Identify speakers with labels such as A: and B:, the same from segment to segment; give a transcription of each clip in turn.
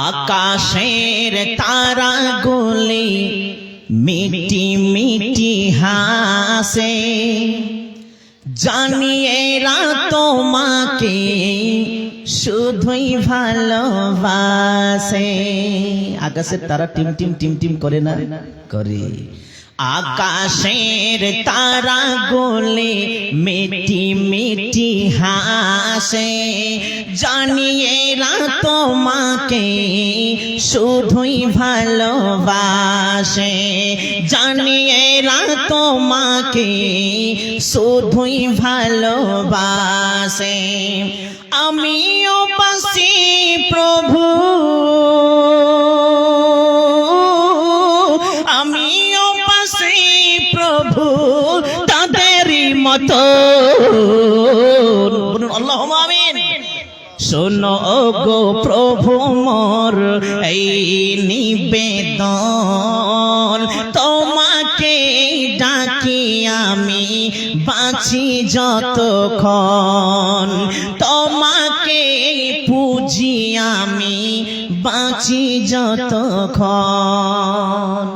A: আকাশের তারাগুলি মিটি মিটি হাসে, জানি এরা তোমাকে শুধুই ভালোবাসে। আকাশের তারা টিম টিম টিম টিম করে না? করে। আকাশের তারাগুলি মিটি মিটি হাসে, জানি এরা তোমাকে শুধুই ভালোবাসে, জানি এরা তোমাকে শুধুই ভালোবাসে। আমিও বাসি প্রভু, আমিও বাসি প্রভু তাদেরই মতো। বলুন আল্লাহুম্মা আমিন। শোনো গো প্রভু মোর এই নিবেদন, তোমাকে ডাকি আমি বাঁচি যতক্ষণ, তোমাকে পুজি আমি বাঁচি যতক্ষণ।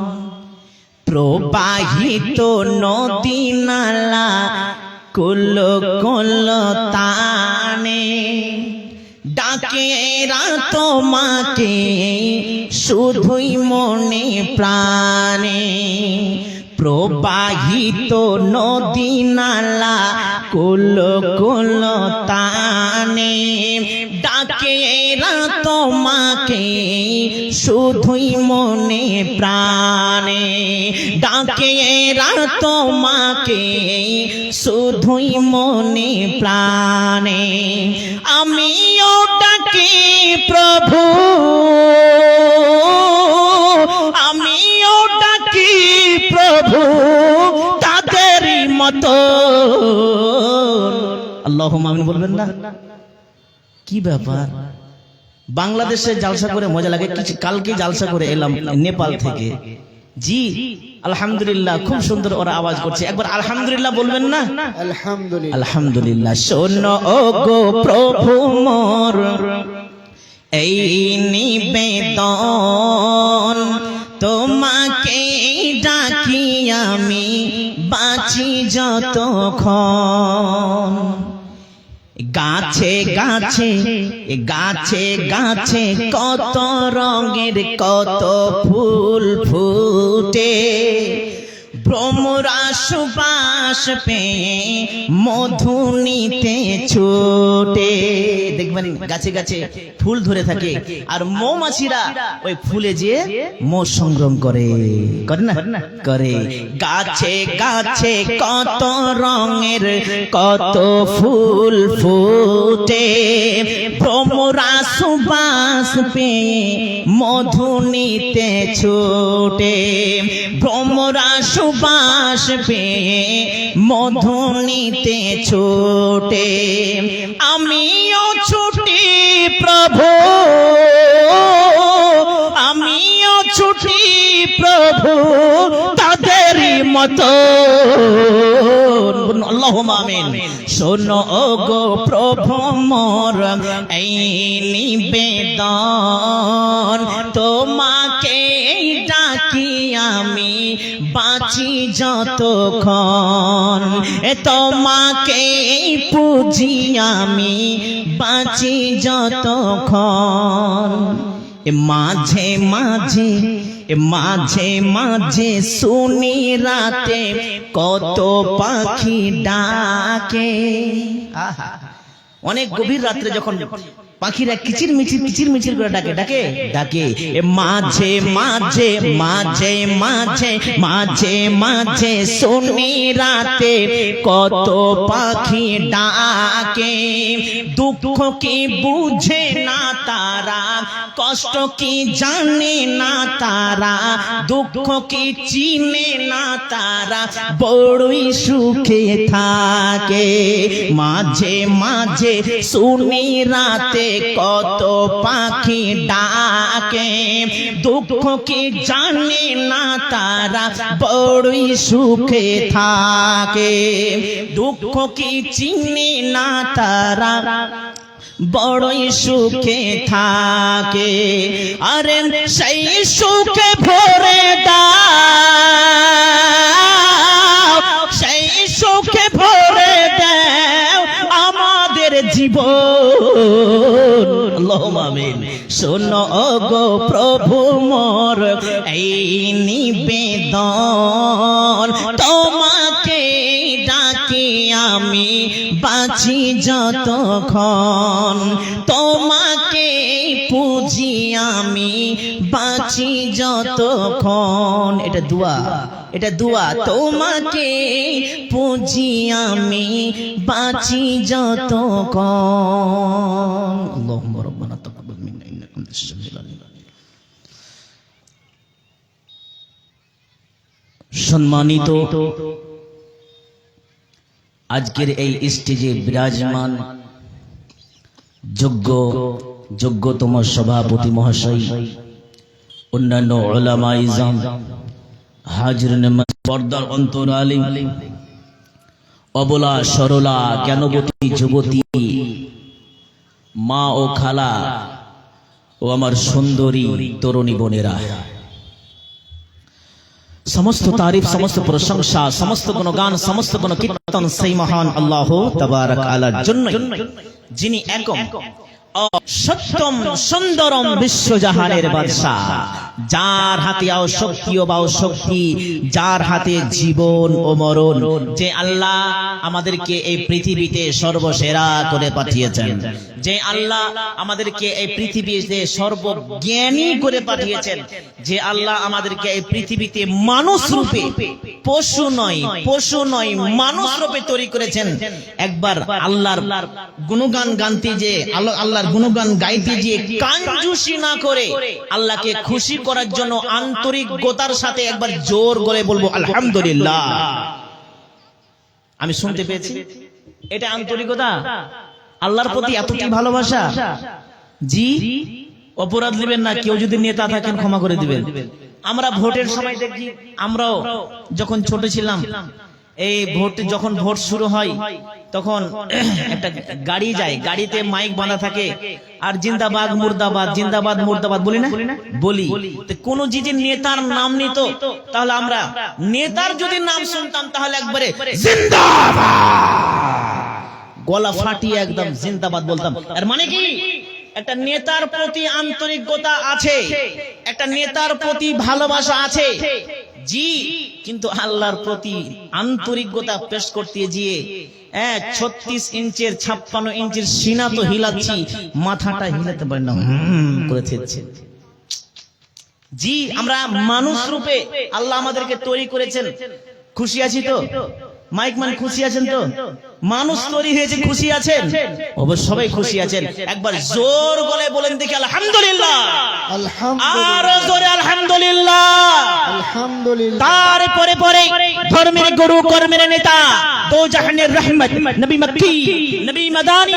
A: প্রবাহিত নদী নালা কুল কুল তানে, ডাকে এরা তোমাকে শুধুই মনে প্রাণে। প্রবাহিত নদী নালা কুল কুল তানে, ডাকে এরা তোমাকে শুধুই মনে প্রাণে, ডাকে এরা তোমাকে শুধুই মনে প্রাণে। আমিও ডাকি প্রভু, আমিও ডাকি প্রভু তাদেরই মতো। আল্লাহুম্মা আমিন বলবেন না? কি ব্যাপার, বাংলাদেশে জালসা করে মজা লাগে। কালকে জালসা করে এলাম নেপাল থেকে। জি আলহামদুলিল্লাহ, খুব সুন্দর ওরা আওয়াজ করছে। একবার আলহামদুলিল্লাহ বলবেন না? আলহামদুলিল্লাহ, আলহামদুলিল্লাহ। শোনো গো প্রভু মোর এই নিবেদন, তোমাকে ডাকি আমি বাঁচি যতক্ষণ। গাছে গাছে গাছে গাছে কত রঙের কত ফুল ফুটে, ভ্রমরা সুবাস পেয়ে মধু নিতে ছুটে। দেখবেন গাছে গাছে ফুল ধরে থাকে, আর মৌমাছিরা ওই ফুলে যে মধু সংগ্রহ করে, করে না? করে। গাছে গাছে কত রঙের কত ফুল ফুটে, ভ্রমরা সুবাস পেয়ে মধু নিতে ছুটে, ভ্রমরা সুবাস পেয়ে মধু নিতে ছুটে। আমিও ছুটি প্রভু, আমিও ছুটি প্রভু তাদেরই মতো। আল্লাহুম্মা আমিন। শোনো গো প্রভু মোর এই নিবেদন, তোমাকে ডাকি আমি বাঁচি যতক্ষণ, তোমাকে পুজি আমি বাঁচি যতক্ষণ। মাঝে মাঝে মাঝে মাঝে শুনি রাতে কত পাখি ডাকে। অনেক গভীর রাত্রে যখন পাখিরা কিচির মিচির করে ডাকে ডাকে ডাকে। মাঝে মাঝে মাঝে মাঝে মাঝে মাঝে শুনি রাতে কত পাখি ডাকে। দুঃখ কি বুঝে না তারা, কষ্ট কি জানে না তারা, দুঃখ কি চিনে না তারা, বড়ই সুখে থাকে। মাঝে মাঝে শুনি রাতে কত পাখি ডাকে, দুঃখ কি জানে না তারা, বড়ই সুখে থাকে। দুঃখ কি চিনে না তারা, বড়ই সুখে থাকে, আরে সেই সুখে ভরে দাও, সেই সুখে ভরে দাও আমাদের জীবন। আল্লাহুম্মা আমিন। শোনো গো প্রভু মোর এই নিবেদন, তোমাকে ডাকি আমি বাঁচি যতক্ষণ, তোমাকে পুজি আমি বাঁচি যতক্ষণ। এটা দোয়া, এটা দোয়া। তোমাকে পুজি আমি বাঁচি যতক্ষণ। আল্লাহুম্মা রাব্বানা তাকাব্বাল মিন্না ইন্নাকা আনতাস সামিউল আলিম। সম্মানিত আজকের এই স্টেজে বিরাজমান যোগ্যতম সভাপতি মহাশয়, অন্যান্য উলামা ইজাম, হাজিরিন পর্দার অন্তরালী, অবলা সরলা জ্ঞানবতী যুবতী মা ও খালা ও আমার সুন্দরী তরুণী বোনেরা, সমস্ত তারিফ, সমস্ত প্রশংসা, সমস্ত গুণগান, সমস্ত গুণ কীর্তন সেই মহান আল্লাহ তাবারক আলার জন্য, যিনি একম সত্যম সুন্দরম বিশ্বজাহানের বাদশা, যার হাতে আও শক্তি ও বাও শক্তি, যার হাতে জীবন ও মরণ, যে আল্লাহ আমাদেরকে এই পৃথিবীতে সর্বসেরা করে পাঠিয়েছেন, যে আল্লাহ আমাদেরকে এই পৃথিবীতে সর্বজ্ঞানী করে পাঠিয়েছেন, যে আল্লাহ আমাদেরকে এই পৃথিবীতে মানুষ রূপে, পশু নয় মানুষ রূপে তৈরি করেছেন। একবার আল্লাহর গুণগান গানতে যে আল্লাহর গুণগান গাইতে যে কাঞ্জুসি না করে আল্লাহকে খুশি করার জন্য আন্তরিকতার সাথে একবার জোর করে বলবো আলহামদুলিল্লাহ। আমি শুনতে পেয়েছি, এটা আন্তরিকতা, আল্লাহর প্রতি এতটি ভালোবাসা। জি, অপরাধ নেবেন না, কেউ যদি নেতা থাকেন ক্ষমা করে দিবেন। আমরা ভোটের সময় দেখি, আমরাও যখন ছোট ছিলাম, এই যখন ভোট শুরু হয় তখন একটা গাড়ি যায়, গাড়িতে মাইক বাঁধা থাকে আর জিন্দাবাদ মুর্দাবাদ, জিন্দাবাদ মুর্দাবাদ বলি না, বলি। কোন যদি নেতার নাম নিত, তাহলে আমরা নেতার যদি নাম শুনতাম তাহলে একবারে জিন্দাবাদ, গলা ফাটিয়ে একদম জিন্দাবাদ বলতাম। এর মানে কি? একটা নেতার প্রতি আন্তরিকতা আছে, একটা নেতার প্রতি ভালোবাসা আছে। জি, কিন্তু আল্লাহর প্রতি আন্তরিকতা পেশ করতে গিয়ে 36 ইঞ্চের 56 ইঞ্চের সিনা তো হিলাচ্ছি, মাথাটা হিলাতে পারি না করে থেছে। জি, আমরা মানুষ রূপে আল্লাহ আমাদেরকে তৈরি করেছেন। খুশি আছি তো? মাইক মান খুশি আছেন তো? মানুষ তৈরি হয়েছে, খুশি আছেন? অবশ্য সবাই খুশি আছেন। একবার জোর গলায় বলেন দেখি আলহামদুলিল্লাহ, আর জোরে আলহামদুলিল্লাহ, আলহামদুলিল্লাহ। তারপরে পরে ধর্মের গুরু, কর্মের নেতা, দো জাহানের রহমত, নবী মক্কি, নবী মাদানী,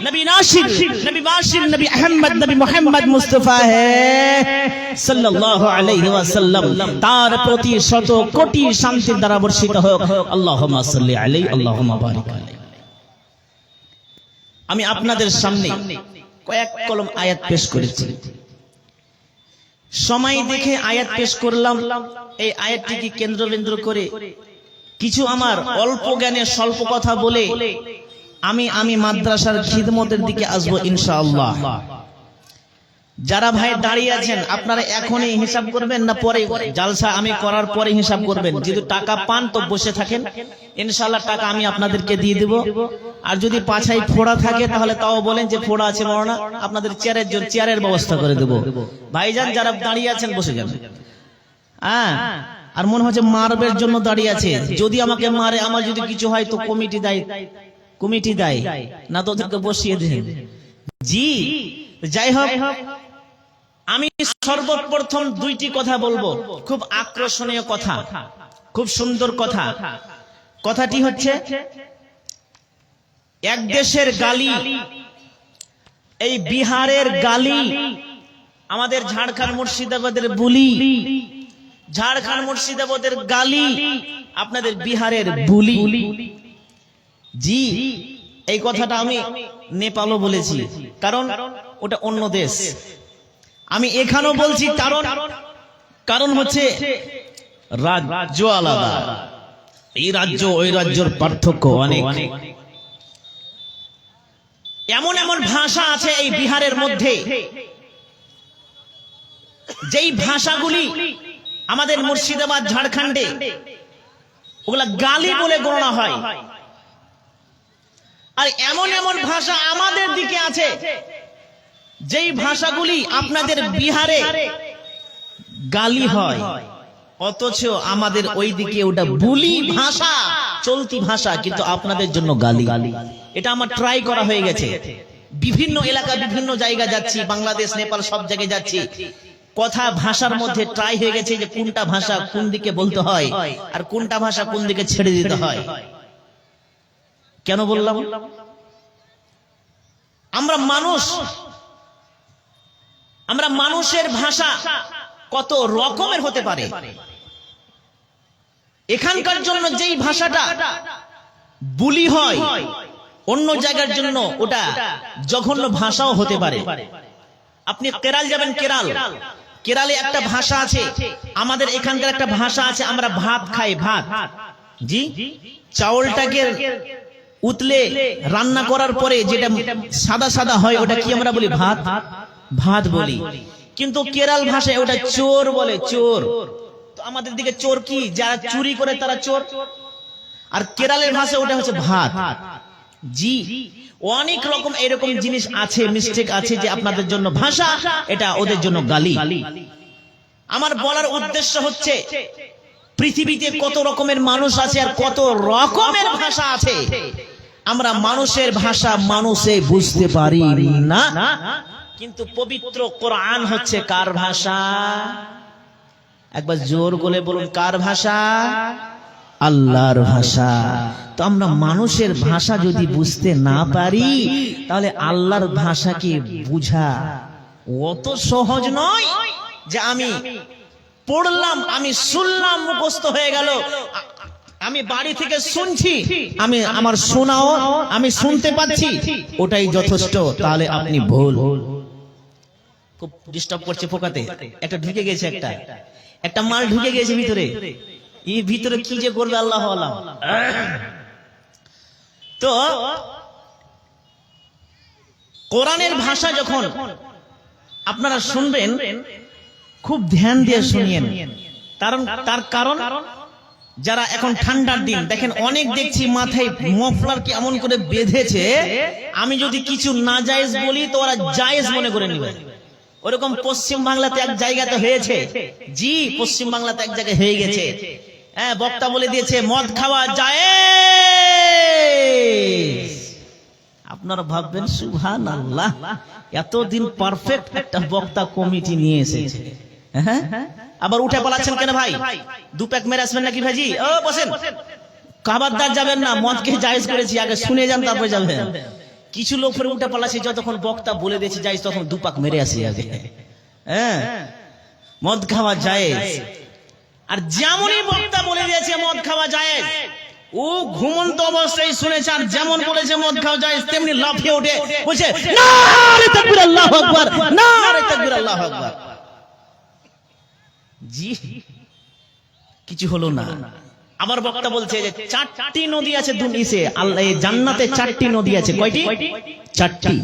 A: নবী নাসির, নবী বাশির, নবী আহমদ, নবী মুহাম্মদ মুস্তাফা সাল্লাল্লাহু আলাইহি ওয়াসাল্লাম, তার প্রতি শত কোটি শান্তির দ্বারা বর্ষিত হোক। আল্লাহুম্মা সাল্লি আলাইহি, আল্লাহুম্মা বারিক আলাইহি। আমি আপনাদের সামনে কয়েক কলম আয়াত পেশ করেছি, সময় দেখে আয়াত পেশ করলাম। এই আয়াতটিকে কেন্দ্রবিন্দু করে কিছু আমার অল্প জ্ঞানে স্বল্প কথা বলে আমি মাদ্রাসার খিদমতের দিকে আসবো ইনশাআল্লাহ। যারা ভাই দাঁড়িয়ে আছেন, আপনারা এখনই হিসাব করবেন না পরে? জালসা আমি করার পরে হিসাব করবেন। যদি টাকা পান তো বসে থাকেন, ইনশাআল্লাহ টাকা আমি আপনাদেরকে দিয়ে দেব। আর যদি পাছাই ফোড়া থাকে তাহলে তাও বলেন যে ফোড়া আছে মাওলানা, আপনাদের চেয়ারের ব্যবস্থা করে দেব। ভাইজান যারা দাঁড়িয়ে আছেন বসে যান। আর মনে হচ্ছে মারবের জন্য দাঁড়িয়ে আছে, যদি আমাকে মারে, আমার যদি কিছু হয় তো কমিটি দেয় না, তো ওদেরকে বসিয়ে দেন। জি, যাই হোক, আমি সর্বপ্রথম দুইটি কথা বলবো, খুব আকর্ষণীয় কথা, খুব সুন্দর কথা। কথাটি হচ্ছে, এক দেশের গালি, এই বিহারের গালি, আমাদের ঝাড়খণ্ড মুর্শিদাবাদের বুলি, ঝাড়খণ্ড মুর্শিদাবাদের গালি, আপনাদের বিহারের বুলি। জি, এই কথাটা আমি নেপালও বলেছি, কারণ ওটা অন্য দেশ। আমি এখানেও বলছি কারণ হচ্ছে রাজ্য আলাদা, এই রাজ্য ওই রাজ্যের পার্থক্য অনেক। এমন এমন ভাষা আছে এই বিহারের মধ্যে, যেই ভাষাগুলি আমাদের মুর্শিদাবাদ ঝাড়খণ্ডে ওগুলা গালি বলে গণনা হয়, আর এমন এমন ভাষা আমাদের দিকে আছে যেই ভাষাগুলি আপনাদের বিহারে গালি হয়, অথচ আমাদের ওই দিকে ওটা বুলি ভাষা, চলতি ভাষা, কিন্তু আপনাদের জন্য গালি। এটা আমার ট্রাই করা হয়ে গেছে, বিভিন্ন এলাকা বিভিন্ন জায়গা যাচ্ছি, বাংলাদেশ নেপাল সব জায়গায় যাচ্ছি, কথা ভাষার মধ্যে ট্রাই হয়ে গেছে যে কোনটা ভাষা কোন দিকে বলতে হয় আর কোনটা ভাষা কোন দিকে ছেড়ে দিতে হয়। কেন বললাম? আমরা মানুষের ভাষা কত রকমের হতে পারে। এখানকার জন্য যেই ভাষাটা বুলি হয়, অন্য জায়গার জন্য ওটা জঘন্য ভাষাও হতে পারে। আপনি কেরাল যাবেন, কেরালে একটা ভাষা আছে, আমাদের এখানকার একটা ভাষা আছে, আমরা ভাত খাই, ভাত, জি, চাউলটাকে উতলে রান্না করার পরে যেটা সাদা সাদা হয় ওটা কি আমরা বলি? ভাত, ভাত বলি। কিন্তু কেরাল ভাষায় ওটা চোর বলে, চোর। তো আমাদের দিকে চোর কি? যারা চুরি করে তারা চোর। আর কেরালের ভাষায় ওটা হচ্ছে ভাত, জি। অনেক রকম এরকম জিনিস আছে, মিস্টেক আছে, যে আপনাদের জন্য ভাষা, এটা ওদের জন্য গালি। আমার বলার উদ্দেশ্য হচ্ছে পৃথিবীতে কত রকমের মানুষ আছে আর কত রকমের ভাষা আছে। আমরা মানুষের ভাষা মানুষে বুঝতে পারি না, কিন্তু পবিত্র কোরআন হচ্ছে কার ভাষা? একবার জোর করে বলুন, কার ভাষা? আল্লাহর ভাষা। তো আমরা মানুষের ভাষা যদি বুঝতে না পারি, তাহলে আল্লাহর ভাষাকে বুঝা অত সহজ নয় যে আমি পড়লাম, আমি শুনলাম, মুখস্থ হয়ে গেল, আমি বাড়ি থেকে শুনছি, আমি আমার শোনাও আমি শুনতে পাচ্ছি, ওটাই যথেষ্ট। তাহলে আপনি ভুল। খুব ডিস্টার্ব করছে ফোকাতে, একটা ঢুকে গেছে, একটা মাল ঢুকে গেছে ভিতরে। এই ভিতরে কি যে করবে আল্লাহ আলাম। তো কোরআনের ভাষা যখন আপনারা শুনবেন, খুব ধ্যান দিয়ে শুনিয়েন। তার কারণ যারা এখন ঠান্ডার দিন দেখেন, অনেক দেখছি মাথায় মফলার কি এমন করে বেঁধেছে, আমি যদি কিছু না জায়েজ বলি তো ওরা জায়েজ মনে করে নেবে। ওরকম পশ্চিম বাংলাতে এক জায়গাতে হয়েছে, জি, পশ্চিম বাংলাতে এক জায়গায় হয়ে গেছে। হ্যাঁ, বক্তা বলে দিয়েছে মদ খাওয়া জায়েজ। আপনারা ভাববেন সুবহানাল্লাহ, এতদিন পারফেক্ট একটা বক্তা কমিটি নিয়ে এসেছে, হ্যাঁ, আবার উঠে পালাচ্ছেন কেন ভাই? দু প্যাক মেরে আসবেন নাকি ভাইজি? ও বসেন, খাবারদার যাবেন না, মদকে জায়েজ করেছি, আগে শুনে যান তারপরে যাবেন। কিছু লোক ফের উঠে পালাচ্ছে, যতক্ষণ বক্তা বলে দিয়েছে জায়েজ তখন দু পাক মেরে আসি আগে। হ্যাঁ, মদ খাওয়া জায়েজ। আর যেমনই বক্তা বলে দিয়েছে মদ খাওয়া জায়েজ, ও ঘুমন্ত অবস্থায় শুনেছে, আর যেমন বলেছে মদ খাওয়া জায়েজ তেমনি লাফিয়ে উঠে বলছে নারে তাকবীর আল্লাহু আকবার, নারে তাকবীর আল্লাহু আকবার। জি, কিছু হলো না। আমার বক্তা বলছে যে 4টি নদী আছে দুনিয়াতে, আল্লাহ জান্নাতে 4টি নদী আছে। কয়টি? 4টি।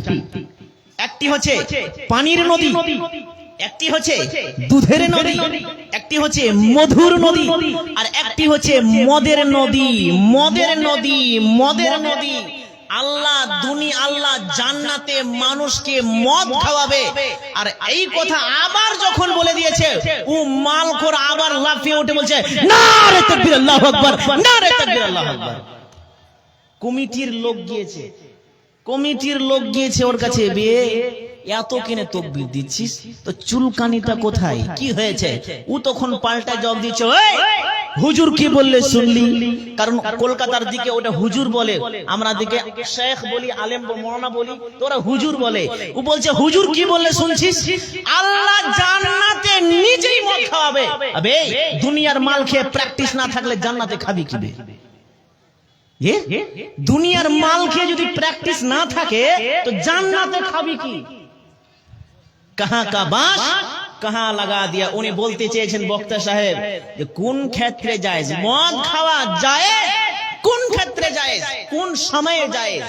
A: একটি হচ্ছে পানির নদী, একটি হচ্ছে দুধের নদী, একটি হচ্ছে মধুর নদী, আর একটি হচ্ছে মদের নদী। মদের নদী, মদের নদী। আল্লাহ আল্লাহ জান্নাতে মানুষকে মদ খাওয়াবে। আর এই কথা আবার যখন বলে দিয়েছে, ও মালখোর আবার লাফিয়ে উঠে বলছে নারে তাকবীর আল্লাহু আকবার, নারে তাকবীর আল্লাহু আকবার। কমিটির লোক গিয়েছে ওর কাছে, বিয়ে এত কিনে তকবীর দিচ্ছিস, তো চুলকানিটা কোথায়, কি হয়েছে? ও তখন পাল্টা জবাব দিচ্ছে, হুজুর কি বললে শুনলি? কারণ কলকাতার দিকে ওটা হুজুর বলে, আমরা দিকে শেখ বলি, আলেম মৌলানা বলি, তোরা হুজুর বলে। ও বলছে হুজুর কি বললে শুনছিস? আল্লাহ জান্নাতে নিজেই মদ খাওয়াবে। আবে দুনিয়ার মাল খেয়ে প্র্যাকটিস না থাকলে জান্নাতে খাবি কি? যে দুনিয়ার মাল খেয়ে যদি প্র্যাকটিস না থাকে তো জান্নাতে খাবি কি? কাহা কা বাস কাহা লাগা দিয়া। উনি বলতে চেয়েছেন বক্তা সাহেব যে কোন ক্ষেত্রে জায়েজ মদ খাওয়া, জায়েজ কোন ক্ষেত্রে জায়েজ, কোন সময়ে জায়েজ?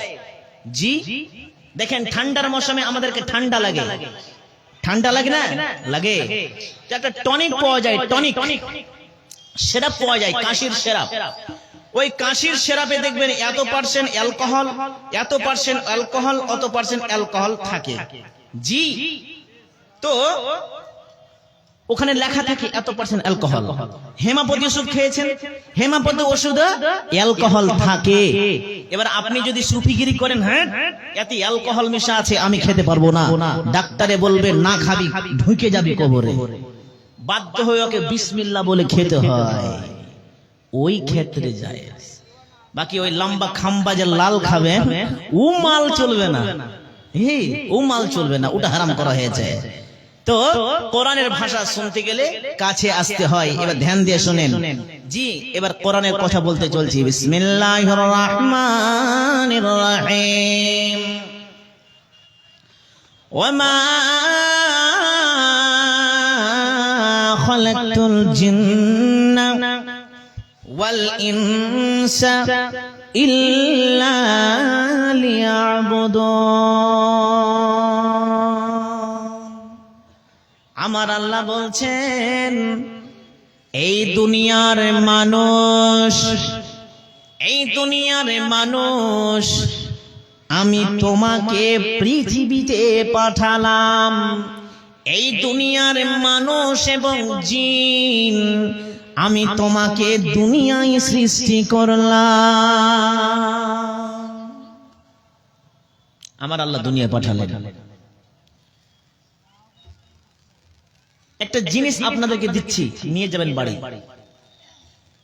A: জি দেখেন, ঠান্ডার মৌসুমে আমাদেরকে ঠান্ডা লাগে, ঠান্ডা লাগে না? লাগে। একটা টনিক পাওয়া যায়, টনিক সিরাপ পাওয়া যায়, কাশির সিরাপ। ওই কাশির সিরাপে দেখবেন এত পার্সেন্ট অ্যালকোহল, এত পার্সেন্ট অ্যালকোহল, অত পার্সেন্ট অ্যালকোহল থাকে। জি, তো ওখানে লেখা থাকে এত পার্সেন্ট অ্যালকোহল। হেমাপতি ওষুধ খেয়েছেন, হেমাপতি ওষুধে অ্যালকোহল থাকে। এবার আপনি যদি সুফিগিরি করেন, হ্যাঁ এতে অ্যালকোহল মেশা আছে, আমি খেতে পারবো না, ডাক্তারে বলবে না খাবি, ঢুকে যাবি কবরে, বাধ্য হয়ে ওকে বিসমিল্লাহ বলে খেতে হয়, ওই ক্ষেত্রে যায়। বাকি ওই লম্বা খাম্বা যে লাল খাবে ও মাল চলবে না, ও মাল চলবে না, ওটা হারাম করা হয়েছে। তো কোরআনের ভাষা শুনতে গেলে কাছে আসতে হয়। এবার ধ্যান দিয়ে শুনেন। জি, এবার কোরআনের কথা বলতে চলছি। বিসমিল্লাহির রহমানির রহিম। ওয়ামা খালাকতুল জিন্না ওয়াল ইনসা ইল্লা লিয়াবুদুন। আমার আল্লাহ বলছেন, এই দুনিয়ার মানুষ, এই দুনিয়ার মানুষ আমি তোমাকে পৃথিবীতে পাঠালাম। এই দুনিয়ার মানুষ এবং জিন আমি তোমাকে দুনিয়ায় সৃষ্টি করলাম। আমার আল্লাহ দুনিয়ায় পাঠালেন। একটা জিনিস আপনাদেরকে দিচ্ছি, নিয়ে যাবেন বাড়ি,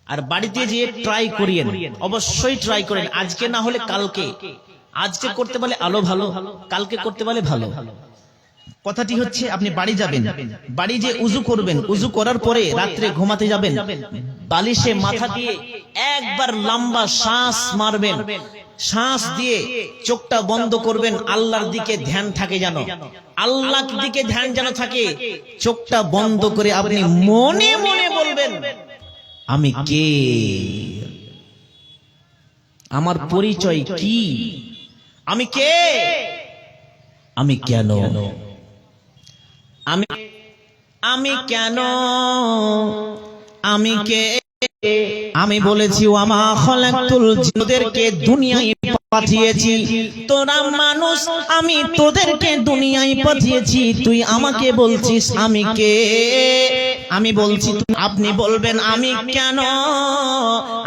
A: আর বাড়িতে যেয়ে ট্রাই করিয়েন, অবশ্যই ট্রাই করেন। আজকে না হলে কালকে, আজকে করতে পারলে আলো ভালো, কালকে করতে পারলে ভালো। কথাটি হচ্ছে, আপনি বাড়ি যাবেন, বাড়ি যে উজু করবেন, উজু করার পরে রাত্রে ঘুমাতে যাবেন, বালিশে মাথা দিয়ে একবার লম্বা শ্বাস মারবেন, শ্বাস দিয়ে চোখটা বন্ধ করবেন, আল্লাহর দিকে ধ্যান থাকে যেন, আল্লাহর দিকে ধ্যান যেন থাকে। চোখটা বন্ধ করে আপনি মনে মনে বলবেন, আমি কে, আমার পরিচয় কি, আমি কে, আমি কেন, আমি কেন, আমি কে। আমি বলেছি ওয়ামা খালাকতুল জিন্নাদেরকে দুনিয়ায় পাঠিয়েছি, তোরা মানুষ আমি তোদেরকে দুনিয়ায় পাঠিয়েছি, তুই আমাকে বলছিস আমি কে। আমি বলছি, আপনি বলবেন আমি কেন,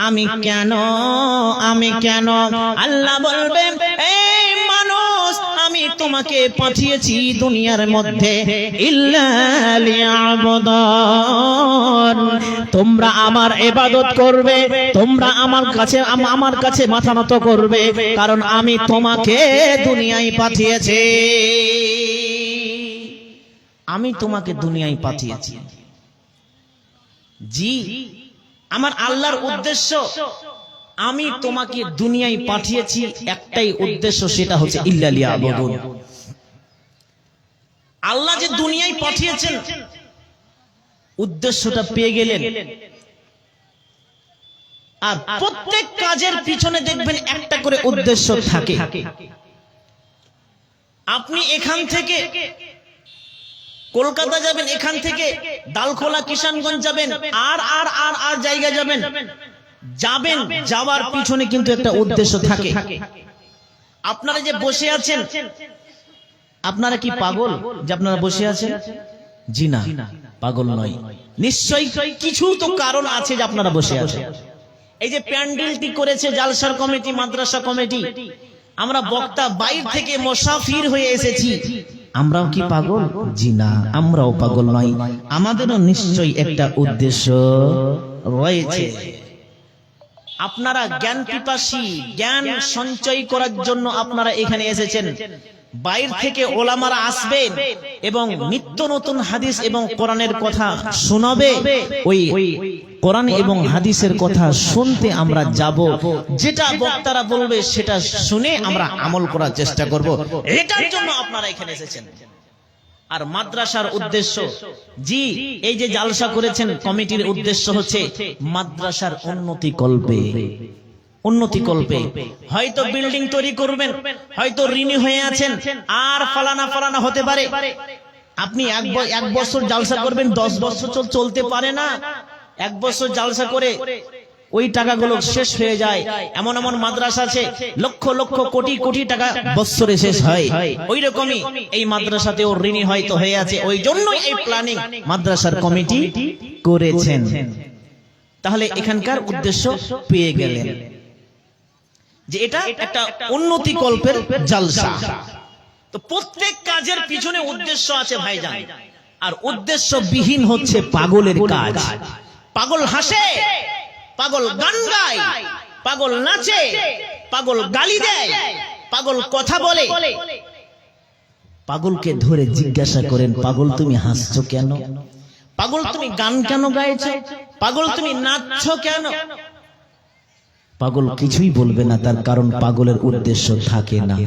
A: আমি কেন, আমি কেন। আল্লাহ বলবেন, এই মানুষ আমি তোমাকে পাঠিয়েছি দুনিয়ার মধ্যে ইল্লা লিয়াবুদুন, তোমরা আমার ইবাদত করবে, তোমরা আমার কাছে মাথা নত করবে, কারণ আমি তোমাকে দুনিয়ায় পাঠিয়েছি, আমি তোমাকে দুনিয়ায় পাঠিয়েছি। জি, আমার আল্লাহর উদ্দেশ্য, আমি তোমাকে দুনিয়ায় পাঠিয়েছি একটাই উদ্দেশ্য, সেটা হচ্ছে ইল্লা লিয়াবুদুন। আল্লাহ যে দুনিয়ায় পাঠিয়েছেন উদ্দেশ্যটা পেয়ে গেলেন। আর প্রত্যেক কাজের পিছনে দেখবেন একটা করে উদ্দেশ্য থাকে। আপনি এখান থেকে কলকাতা যাবেন, এখান থেকে ডালখোলা কিষানগঞ্জ যাবেন, আর আর আর আর জায়গা যাবেন, যাবেন, যাওয়ার পিছনে কিন্তু একটা উদ্দেশ্য থাকে। আপনারা যে বসে আছেন, আপনারা কি পাগল যে আপনারা বসে আছেন? জি না, পাগল নয়, নিশ্চয়ই কিছু তো কারণ আছে যে আপনারা বসে আছেন। এই যে প্যান্ডেলটি করেছে জালসার কমিটি, মাদ্রাসা কমিটি, আমরা বক্তা বাইরে থেকে মুসাফির হয়ে এসেছি, আমরাও কি পাগল? জি না, আমরাও পাগল নয়, আমাদেরও নিশ্চয়ই একটা উদ্দেশ্য রয়েছে। আপনারা জ্ঞান পিপাসী, জ্ঞান সঞ্চয় করার জন্য আপনারা এখানে এসেছেন। বাইরে থেকে ওলামারা আসবেন এবং নিত্য নতুন হাদিস এবং কোরআনের কথা শোনাবে। ওই কোরআন এবং হাদিসের কথা শুনতে আমরা যাব, যেটা বক্তারা বলবে সেটা শুনে আমরা আমল করার চেষ্টা করব। এটার জন্য আপনারা এখানে এসেছেন। আর মাদ্রাসার উদ্দেশ্য, জি এই যে জালসা করেছেন কমিটির উদ্দেশ্য হচ্ছে মাদ্রাসার উন্নতি কল্পে, উন্নতি কল্পে। হয়তো বিল্ডিং তৈরি করবেন, হয়তো ঋণী হয়ে আছেন, আর ফালানা ফালানা হতে পারে। আপনি এক বছর জালসা করবেন, 10 বছর চলতে পারে না। 1 বছর জালসা করে ওই টাকাগুলো শেষ হয়ে যায়। এমন এমন মাদ্রাসা আছে লক্ষ লক্ষ কোটি কোটি টাকা বছরে শেষ হয়। ওই রকমই এই মাদ্রাসাতেও ঋণী হয়তো হয়ে আছে। ওই জন্যই এই প্ল্যানিং মাদ্রাসার কমিটি করেছেন। তাহলে এখানকার উদ্দেশ্য পেয়ে গেলেন যে এটা একটা উন্নতি কল্পের জালসা। তো প্রত্যেক কাজের পিছনে উদ্দেশ্য আছে ভাইজান, আর উদ্দেশ্য বিহীন হচ্ছে পাগলের কাজ। পাগল হাসে, পাগল গান গায়, পাগল নাচে, পাগল গালি দেয়, পাগল কথা বলে। পাগলকে ধরে জিজ্ঞাসা করেন, পাগল তুমি হাসছো কেন? পাগল তুমি গান কেন গাইছো? পাগল তুমি নাচছো কেন? পাগল কিছুই বলবে না, তার কারণ পাগলের উদ্দেশ্য থাকে না,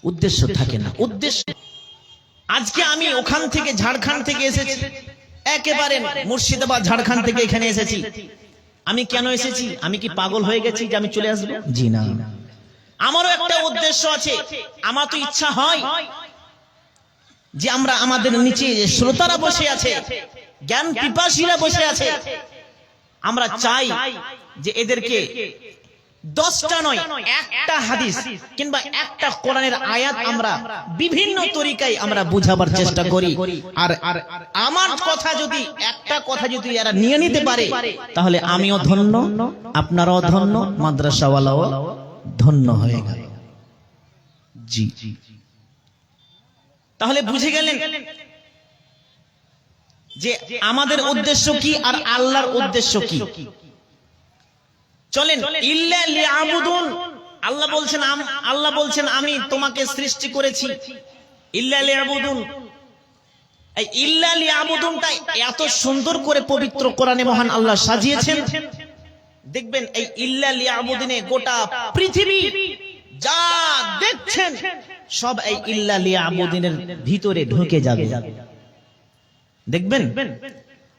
A: উদ্দেশ্য থাকে না। উদ্দেশ্য, আজকে আমি ওখান থেকে ঝাড়খণ্ড থেকে এসেছি, একেবারে মুর্শিদাবাদ ঝাড়খণ্ড থেকে এখানে এসেছি। আমি কেন এসেছি? আমি কি পাগল হয়ে গেছি যে আমি চলে আসবো? জি না, আমারও একটা উদ্দেশ্য আছে। আমার তো ইচ্ছা হয় যে আমরা আমাদের নিচে শ্রোতারা বসে আছে, জ্ঞান পিপাসীরা বসে আছে, আমরা চাই যে এদেরকে 10টা নয়, একটা হাদিস কিংবা একটা কোরআনের আয়াত আমরা বিভিন্ন তরিকায় আমরা বুঝাবার চেষ্টা করি। আর আমার কথা যদি, একটা কথা যদি এরা নিয়ে নিতে পারে, তাহলে আমিও ধন্য, আপনারাও ধন্য, মাদ্রাসাওয়ালাও ধন্য হয়ে গেল। জি, তাহলে বুঝে গেলেন যে আমাদের উদ্দেশ্য কি আর আল্লাহর উদ্দেশ্য কি। চলেন, ইল্লা লিয়াবুদুন, আল্লাহ বলছেন আমি তোমাকে সৃষ্টি করেছি। ইল্লা লিয়াবুদুন, এই ইল্লা লিয়াবুদুনটা এত সুন্দর করে পবিত্র কোরআনে মহান আল্লাহ সাজিয়েছেন। দেখবেন এই ইল্লা লিয়াবুদিনে গোটা পৃথিবী যা দেখছেন সব এই ইল্লা লিয়াবুদিনের ভিতরে ঢুকে যাবে। দেখবেন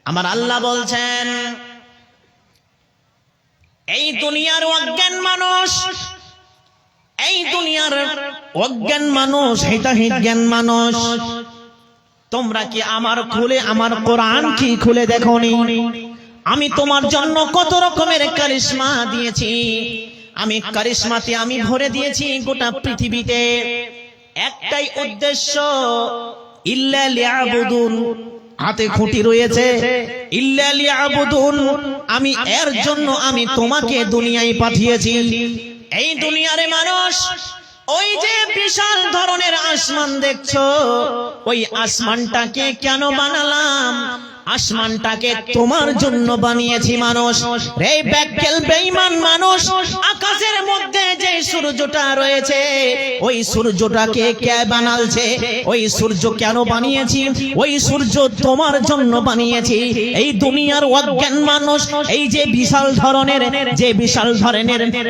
A: আমার আল্লাহ বলছেন, এই দুনিয়ার অজ্ঞান মানুষ, এই দুনিয়ার অজ্ঞান মানুষ, হিতাহিত জ্ঞান মানুষ, তোমরা কি আমার কোরআন কি খুলে দেখোনি? আমি তোমার জন্য কত রকমের কারিশমা দিয়েছি। আমি কারিশমাতে আমি ভরে দিয়েছি গোটা পৃথিবীতে। একটাই উদ্দেশ্য, ইল্লা লিয়াবুদুন, হাতে খুঁটি রয়েছে, ইল্লা লিয়াবুদুন, আমি এর জন্য আমি তোমাকে দুনিয়ায় পাঠিয়েছি। এই দুনিয়ারে মানুষ, ওই যে বিশাল ধরনের আসমান দেখছো, ওই আসমানটাকে কেন বানালাম? আসমানটাকে তোমার জন্য বানিয়েছি মানুষ। রে ব্যাককেল বেঈমান মানুষ, আকাশের মধ্যে যে সূর্যটা রয়েছে, ওই সূর্যটাকে কে বানালছে? ওই সূর্য কেন বানিয়েছি? ওই সূর্য তোমার জন্য বানিয়েছি। এই দুনিয়ার অজ্ঞান মানুষ, এই যে বিশাল ধরনের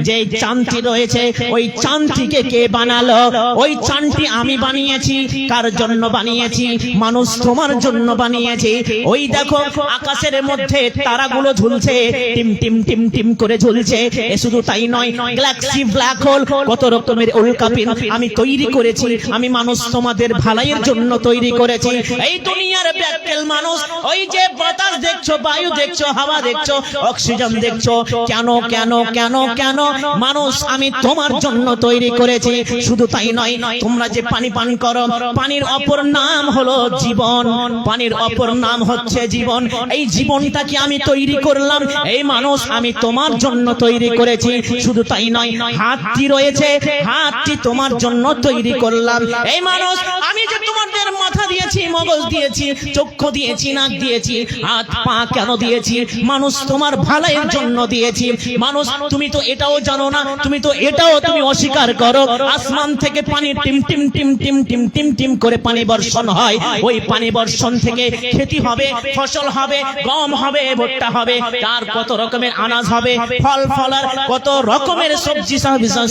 A: যে চাঁদটি রয়েছে, ওই চাঁদটিকে কে বানালো? ওই চাঁদটি আমি বানিয়েছি। কার জন্য বানিয়েছি? মানুষ তোমার জন্য বানিয়েছি। ওই দেখো আকাশের মধ্যে তারাগুলো ঝুলছে, টিম টিম টিম টিম করে ঝুলছে। এ শুধু তাই নয়, গ্যালাক্সি, ব্ল্যাক হোল, কত রকমের উল্কাপিণ্ড আমি তৈরি করেছি। আমি মানুষ তোমাদের ভালাইয়ের জন্য তৈরি করেছি। এই দুনিয়ার ব্যাককেল মানুষ, ওই যে বাতাস দেখছো, বায়ু দেখছো, হাওয়া দেখছো, অক্সিজেন দেখছো, কেন কেন কেন কেন? মানুষ আমি তোমার জন্য তৈরি করেছি। শুধু তাই নয়, তোমরা যে পানি পান করো, পানির অপর নাম হলো জীবন, পানির অপর নাম হচ্ছে জীবন। এই জীবনটাকে আমি তৈরি করলাম। এই মানুষ আমি তোমার জন্য তৈরি করেছি। শুধু তাই নয়, হাতটি রয়েছে, হাতটি তোমার জন্য তৈরি করলাম। এই মানুষ আমি যে তোমাদের মাথা দিয়েছি, দিয়েছি, মগজ দিয়েছি, চক্ষু দিয়েছি, নাক দিয়েছি, হাত পা কেন দিয়েছি? মানুষ তোমার ভালোর জন্য দিয়েছি। মানুষ তুমি তো এটাও জানো না, তুমি তো এটাও তুমি অস্বীকার করো। আসমান থেকে পানি team team team team team team team করে পানি বর্ষণ হয়। ওই পানি বর্ষণ থেকে খেতি হবে, ফসল হবে, গম হবে, ভুট্টা হবে, তার কত রকমের আনাজ হবে, ফল ফলার কত রকমের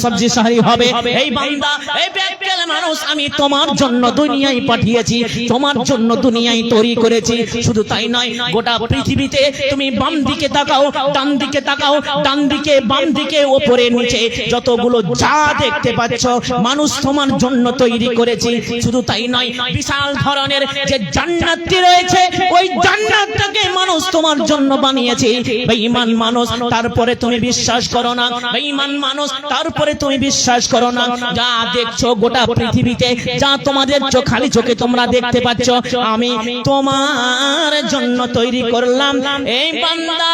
A: সবজি সাহারি হবে। এই বান্দা, এই ব্যাককেল মানুষ, আমি তোমার জন্য দুনিয়ায় পাঠিয়েছি, তোমার জন্য দুনিয়ায় তৈরি করেছি। শুধু তাই নয়, গোটা পৃথিবীতে তুমি বাম দিকে তাকাও, ডান দিকে তাকাও, ডান দিকে, বাম দিকে, উপরে নিচে যতগুলো যা দেখতে পাচ্ছ, মানুষ তোমার জন্য তৈরি করেছি। শুধু তাই নয়, বিশাল ধরনের যে জান্নাতটি রয়েছে, ওই জান্নাতটাকে মানুষ তোমার জন্য বানিয়েছে। বেঈমান মানুষ, তারপরে তুমি বিশ্বাস করো না। বেঈমান মানুষ, তারপরে তুমি বিশ্বাস করো না। যা দেখছো গোটা পৃথিবীতে, যা তোমাদের খালি চোখে তোমরা দেখতে পাচ্ছ, আমি তোমার জন্য তৈরি করলাম। এই বান্দা,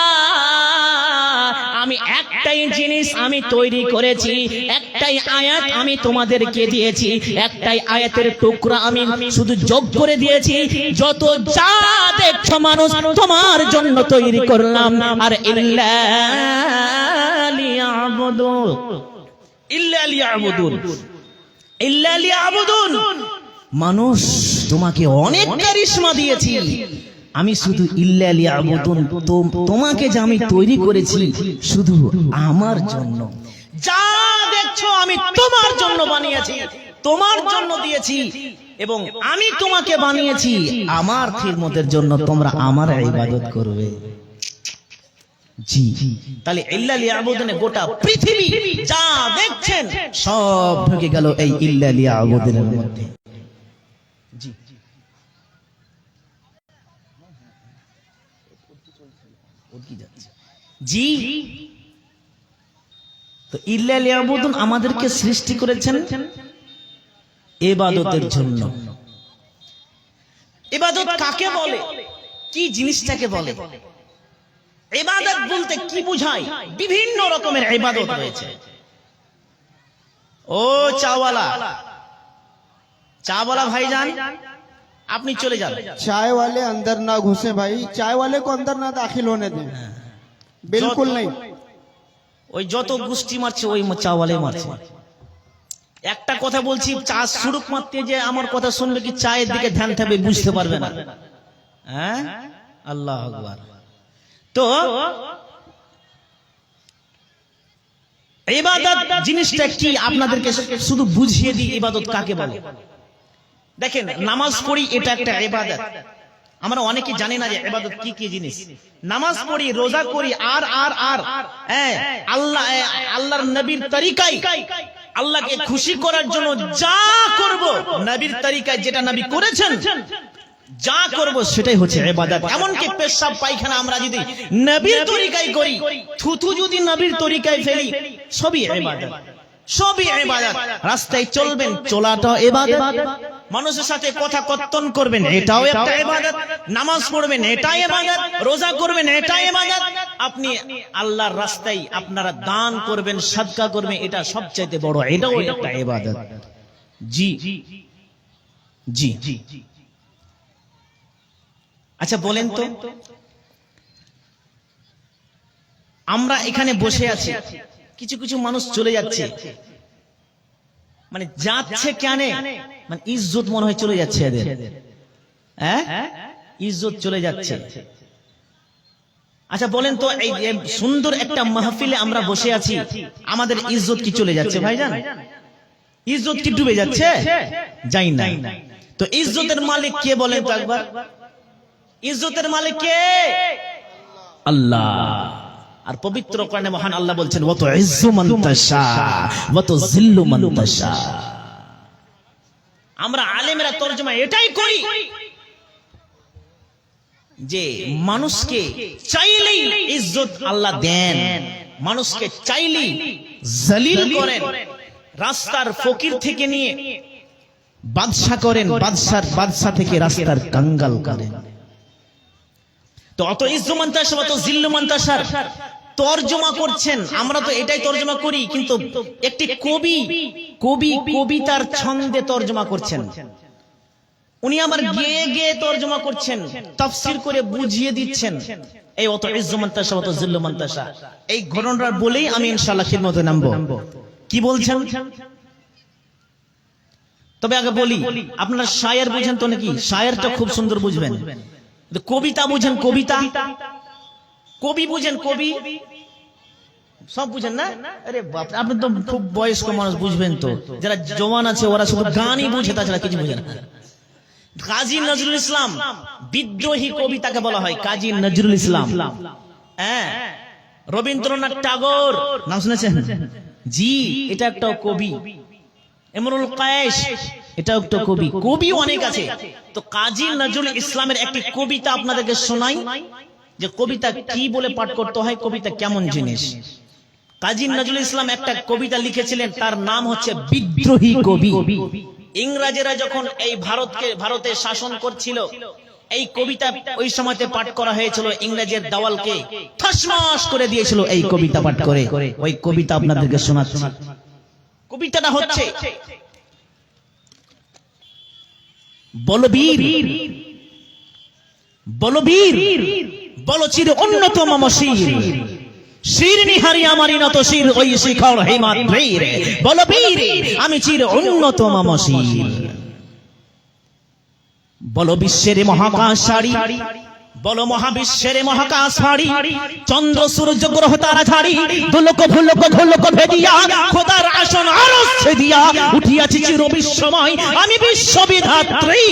A: আমি একটাই জিনিস আমি তৈরি করেছি, একটাই আয়াত আমি তোমাদেরকে দিয়েছি, একটাই আয়াতের টুকরা আমি শুধু যোগ করে দিয়েছি। যত যা দেখছো মানুষ, তোমার জন্য তৈরি করলাম। আর ইল্লা লিয়াবুদুন, ইল্লা লিয়াবুদুন, ইল্লা লিয়াবুদুন। মানুষ, তোমাকে অনেক কারিশমা দিয়েছি, আমি শুধু ইল্লা লিয়াবুদুন, তোমাকে যে আমি তৈরি করেছি শুধু আমার জন্য। যা দেখছো আমি তোমার জন্য বানিয়েছি, তোমার জন্য দিয়েছি, এবং আমি তোমাকে বানিয়েছি আমার খিদমতের জন্য। তোমরা আমার ইবাদত করবে। জি, তাহলে ইল্লা লিয়াবুদুনে গোটা পৃথিবী যা দেখছেন সব ঢুকে গেল এই ইল্লা লিয়াবুদুনের মধ্যে। জি, জি, তো ইল্লা লিয়াবুদুন আমাদেরকে সৃষ্টি করেছেন ইবাদতের জন্য। ইবাদত কাকে বলে? কি জিনিসটাকে বলে? ইবাদত বলতে কি বোঝায়? বিভিন্ন রকমের ইবাদত রয়েছে। ও চাওয়ালা, চাওয়ালা ভাইজান, আপনি চলে যান।
B: चाय वाले अंदर ना घुसे भाई, चाय वाले को अंदर ना दाखिल होने दें, बिल्कुल नहीं।
A: ওই যত গুষ্টি মারছে ওই চাওয়ালে মারছে। একটা কথা বলছি, চা শুরুক মারতে যে আমার কথা শুনবে কি চায়ের দিকে ধ্যান থাকবে, বুঝতে পারবে না। হ্যাঁ, আল্লাহ আকবার। তো ইবাদত জিনিসটা কি আপনাদেরকে শুধু বুঝিয়ে দিই, ইবাদত কাকে বলে। দেখেন, নামাজ পড়ি, এটা একটা ইবাদত। আমরা অনেকে জানি না যে ইবাদত কি কি জিনিস। নামাজ পড়ি, রোজা করি, আর আর আর আল্লাহর নবীর তরিকায়, আল্লাহকে খুশি করার জন্য যা করব, নবীর তরিকায় যেটা নবী করেছেন যা করব সেটাই হচ্ছে ইবাদত। এমনকি পেশাব পায়খানা আমরা যদি নবীর তরিকায় করি, থুথু যদি নবীর তরিকায় ফেলি, সবই ইবাদত, সবই ইবাদত। রাস্তায় চলবেন, চলাটা ইবাদত। মানুষের সাথে কথা কর্তন করবেন, এটাও একটা ইবাদত। নামাজ পড়বেন, এটাই ইবাদত। রোজা করবেন, এটাই ইবাদত। আপনি আল্লাহর রাস্তায় আপনারা দান করবেন, সাদকা করবেন, এটা সবচেয়ে বড়, এটাও একটা ইবাদত। জি জি জি। আচ্ছা বলেন তো, আমরা এখানে বসে আছি, কিছু কিছু মানুষ চলে যাচ্ছে, মানে যাচ্ছে কেন, মানে ইজ্জত মনে হয় চলে যাচ্ছে এদের। হ্যাঁ, ইজ্জত চলে যাচ্ছে। আচ্ছা বলেন তো, এই সুন্দর একটা মাহফিলে আমরা বসে আছি, আমাদের ইজ্জত কি চলে যাচ্ছে ভাইজান? ইজ্জত কি ডুবে যাচ্ছে? যাই না। তো ইজ্জতের মালিক কে বলেন তো একবার? ইজ্জতের মালিক কে? আল্লাহ। আর পবিত্র কোরআনে মহান আল্লাহ বলছেন, ওয়া তুইজ্জু মান তাশা ওয়া তুযিল্লু মান তাশা। আমরা আলেমরা তরজমা এটাই করি যে মানুষকে চাইলেই ইজ্জত আল্লাহ দেন, মানুষকে চাইলেই জলিল করেন। রাস্তার ফকির থেকে নিয়ে বাদশা করেন, বাদশা থেকে রাস্তার কাঙ্গাল করেন। তো অত ইজ্জু মান তাশা ওয়া তুযিল্লু মান তাশা তরজমা করছেন, আমরা তো এটাই তরজমা করি, কিন্তু একটি কবি কবিতার ছন্দে তরজমা করছেন। উনি আবার গিয়ে গিয়ে তরজমা করছেন, তাফসীর করে বুঝিয়ে দিচ্ছেন। এই অত ইজ্জু মানতাসা অত জিল্লু মানতাসা, এই ঘটনাটা বলেই আমি ইনশাআল্লাহ খিদমতে নামবো। কি বলছেন? তবে আগে বলি, আপনারা শায়ের বুঝেন তো নাকি? শায়েরটা খুব সুন্দর বুঝবেন। কবিতা বুঝেন? কবিতা, কবি বুঝেন? কবি সব বুঝেন না? আরে বাপ, আপনি তো খুব বয়স্ক মানুষ, বুঝবেন তো। যারা জওয়ান আছে ওরা শুধু গানই বুঝে, তাছাড়া কিছু বুঝে না। কাজী নজরুল ইসলাম বিদ্রোহী কবিতাকে বলা হয় কাজী নজরুল ইসলাম। হ্যাঁ, রবীন্দ্রনাথ ঠাকুর নাম শুনেছেন? জি, এটা একটা কবি। ইমরুল কায়েস, এটা একটা কবি। কবি অনেক আছে, তো কাজী নজরুল ইসলামের একটি কবিতা আপনাদেরকে শোনাই, যে কবিতা কি বলে পাঠ করতে হয়, কবিতা কেমন জিনিস। কাজী নজরুল ইসলাম একটা কবিতা লিখেছিলেন, তার নাম হচ্ছে বিদ্রোহী কবি। ইংরেজরা যখন এই ভারতে শাসন করছিল, এই কবিতা ওই সময়তে পাঠ করা হয়েছিল, ইংরেজের দেওয়ালকে ঠাসমাস করে দিয়েছিল এই কবিতা পাঠ করে। ওই কবিতা আপনাদেরকে শোনাচ্ছি। কবিতাটা হচ্ছে, বলবীর বলবীর বলচির অন্যতম মশির, শির নিহারি আমারি নত শির ওই শিখর হিমাদ্রির, বলবীর আমি চির অন্যতম মশির। বল বিশ্বের মহাকাশ সারি, বল মহাবিশ্বের মহাকাশ ফাড়ি, চন্দ্র সূর্য গ্রহ তারা ঝাড়ি, দুলক ভুলক ঘোলক ভেদিয়া খোদার আসন আরশ ছেদিয়া উঠিয়াছি চির বিশ্বময় আমি বিশ্ববিধাত্রী।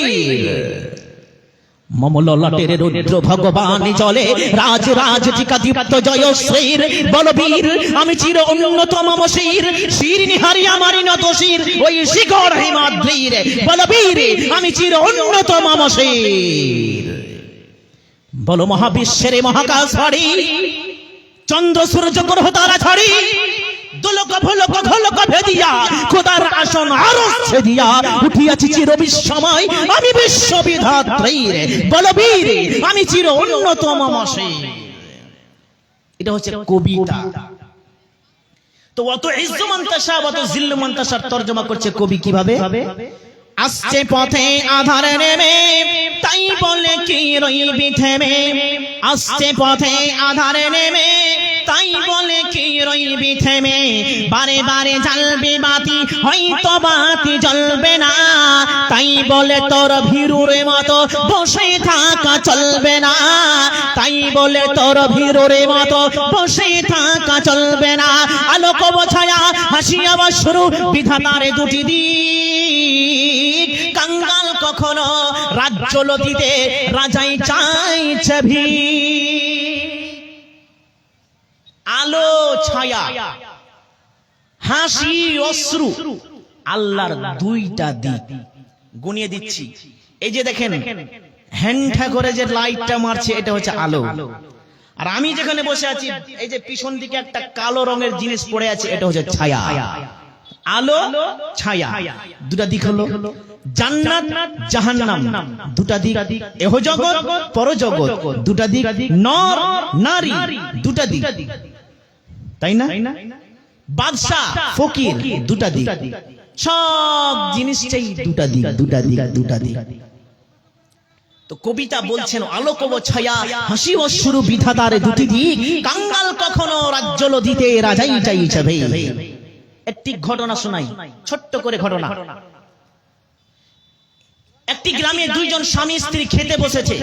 A: মমললাটের রুদ্র ভগবান জলে রাজ রাজ টিকা দীপ্ত জয় শ্রীর, বলবীর আমি চির অন্যতম মশির, শির নিহারি আমারি নত শির ওই শিখর হিমাদ্রির, বলবীর আমি চির অন্যতম মশির। বল মহাবিশ্বের মহাকাশ ফাড়ি, চন্দ্র সূর্য গ্রহ তারা ছাড়ি, দুলক ভুলক ঘোলক ভেদিয়া খোদার আসন আরশ ছেদিয়া উঠিয়াছি চির বিশ্বময় আমি বিশ্ববিধাত্রীর, বলবীর আমি চির অন্যতম মশির। এটা হচ্ছে কবিতা। তো অত ইজ্জু মানতাসা অত জিল্লু মানতাসার তরজমা করছে কবি কিভাবে? আসছে পথে আধার নেমে তাই বলে কি রইবি থেমে, আসছে পথে আধার নেমে তাই বলে কি রইবি থেমে, বারে বারে জ্বালবি বাতি হয়তো বাতি জ্বলবে না, তাই বলে তোর ভীরুর মতো বসে থাকা চলবে না, তাই বলে তোর ভীরুর মতো বসে থাকা চলবে না। আলোক ছায়া হাসিয়া বা শুরু বিধাতার দুটি দিক, কাঙ্গাল কখনো রাজ্য লতিতে রাজাই চাইছে ভিড়। আলো ছায়া হাসি অশ্রু আল্লাহর দুইটা দিক গুনিয়ে দিচ্ছি। এই যে দেখেন হ্যান্ডা করে যে লাইটটা মারছে এটা হচ্ছে আলো, আর আমি যেখানে বসে আছি এই যে পিছন দিকে একটা কালো রঙের জিনিস পড়ে আছে এটা হচ্ছে ছায়া। আলো ছায়া দুটা দিক হলো, জান্নাত জাহান্নাম দুটা দিক, এহ জগৎ পর জগৎ দুটা দিক, নর নারী দুটা দিক, তাই না? বাদশা ফকির দুটা দিক, সব জিনিসটাই দুটা দিক দুটা দিক দুটা দিক। তো কবিতা বলছেন আলোক ও ছায়া হাসি অশ্রু বিধাতার দুটি দিক, কাঙ্গাল কখনো রাজ্য লধিতে রাজাই চাইছে ভেই। একটি ঘটনা শোনাই, ছোট্ট করে ঘটনা। একটি গ্রামে দুইজন স্বামী স্ত্রী খেতে বসেছে,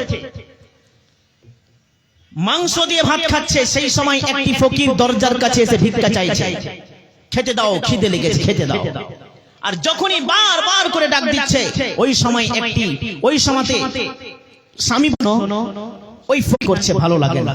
A: মাংস দিয়ে ভাত খাচ্ছে। সেই সময় একটি ফকির দরজার কাছে এসে ভিক্ষা চাইছে, খেতে দাও খিদে লেগেছে খেতে দাও। আর যখনই বারবার করে ডাক দিচ্ছে ওই সময় ওই সময়তে স্বামী ওই ফকির করছে ভালো লাগে না,